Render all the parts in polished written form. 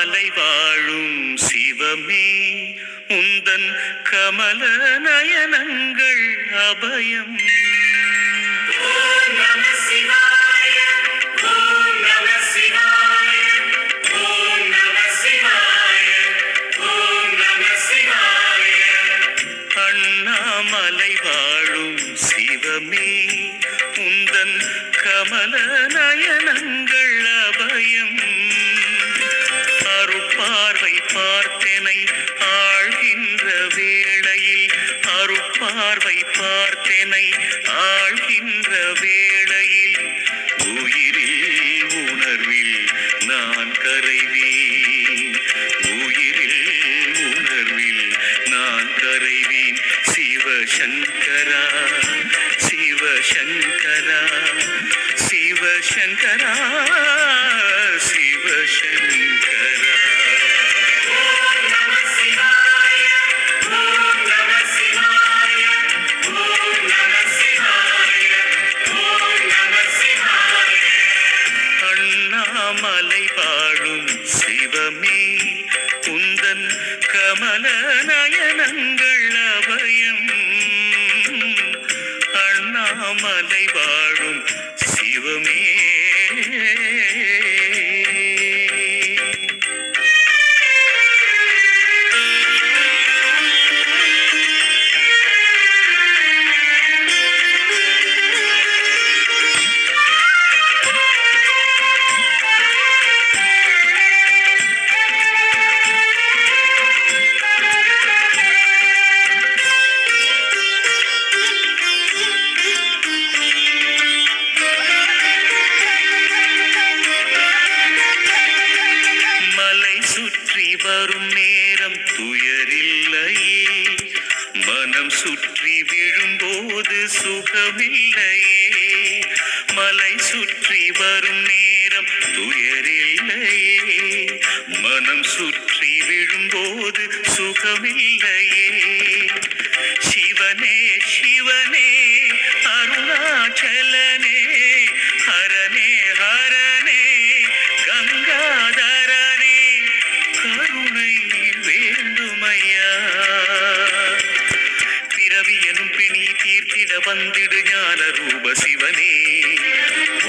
அண்ணாமலை வாழும் சிவமே உந்தன் கமல நயனங்கள் அபயம். அண்ணாமலை வாழும் சிவமே உந்தன் கமல நயனங்கள் அபயம். அருட்பார்வை பார்த்தனை ஆழ்கின்ற வேளையில், அருட்பார்வை பார்த்தனை ஆழ்கின்ற வேளையில், உயிரில் உணர்வில் நான் கரைவேன், உயிரில் உணர்வில் நான் கரைவேன். சிவசங்கரா சிவசங்கரா சிவசங்கரா சிவசங்கரா. அண்ணாமலை வாழும் சிவமே உந்தன் கமல நயனங்கள் அபயம். அண்ணாமலை வாழும் சிவமே. சுற்றி வரும் நேரம் துயரில்லையே, மனம் சுற்றி விழும்போது சுகமில்லையே. மலை சுற்றி வரும் நேரம் துயரில்லையே, மனம் சுற்றி விழும்போது சுகமில்லையே. சிவனே சிவனே அருணாச்சலனே, ஹரனே ஹரனே கங்காதரனே, கருணை வேண்டுமையா. பிறவி எனும் பிணி தீர்த்திட வந்திடு ஞான ரூப சிவனே,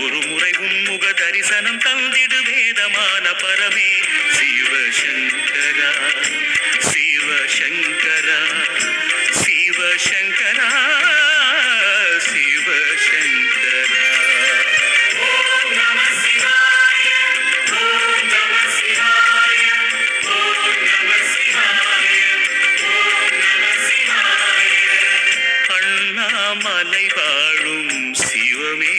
ஒரு முறை உன்முக தரிசனம் தந்திடு வேதமான பரமே. சிவசங்கரா சிவசங்கரா சிவசங்கரா சிவசங்கரா. அண்ணாமலை வாழும் சிவமே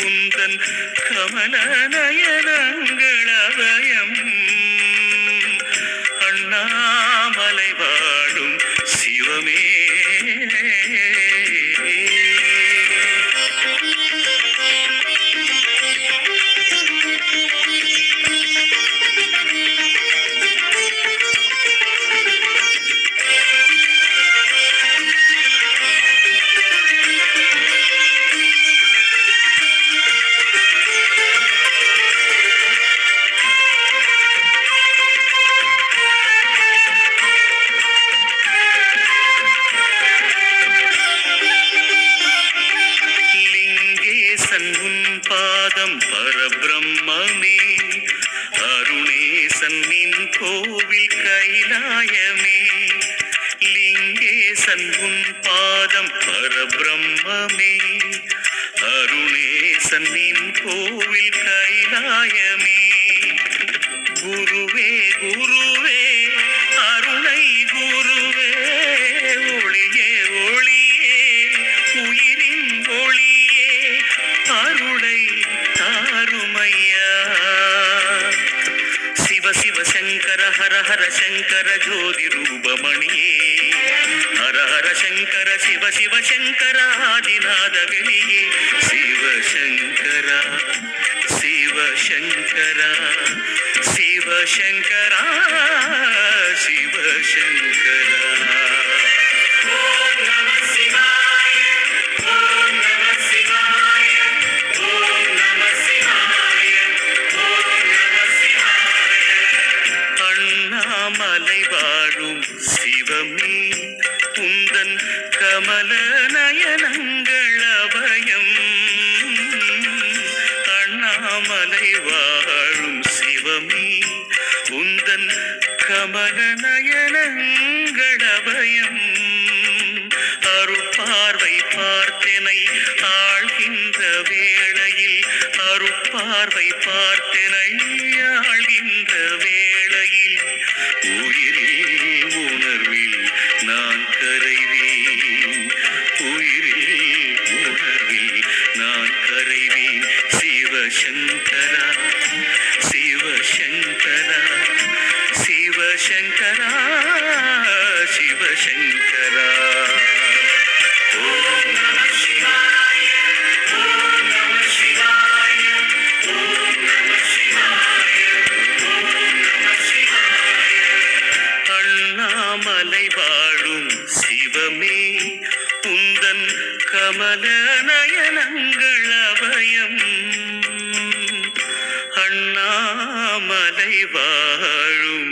உந்தன் கமல நயனங்கள் அபயம். அண்ணாமலை வாழும் சிவமே. உன் பாதம் பரபிரம்மே, அருணேசன் நின் கோவில் கைலாயமே. லிங்கேசன் உன் பாதம் பரபிரம்மே, அருணேசன் நின் கோவில் கைலாயமே. குருவே குருவே அருணை குருவே, ஒளியே ஒளியே உயிரின் ஒளியே, அருளை தாருமையா. சிவ சிவ சங்கர ஹர ஹர சங்கர ஜோதி ரூபமணியே, ஹர ஹர சங்கர சிவ சிவ சங்கர ஆதிநாத வெளியே. சிவசங்கரா சிவசங்கரா சிவசங்கரா சிவசங்கரா. அண்ணாமலை வாழும் சிவமே உந்தன் கமல நயனங்களபயம் அருட்பார்வை பார்த்தனை ஆழ்கின்ற வேளையில் அருட்பார்வை பார்த்தனை ஆழ்கின்ற வேளையில் உயிரில் உணர்வில் நான் கரைவேன் உயிரில் உணர்வில் நான் கரைவேன் சிவசங்கரா சிவசங்கரா சிவசங்கரா சிவசங்கரா ஓம் நம சிவாய ஓம் நம சிவாய ஓம் நம சிவாய ஓம் நம சிவாய அண்ணாமலை வாழும் சிவமே உந்தன் கமல நயனங்கள் அபயம் அண்ணாமலை வாழும்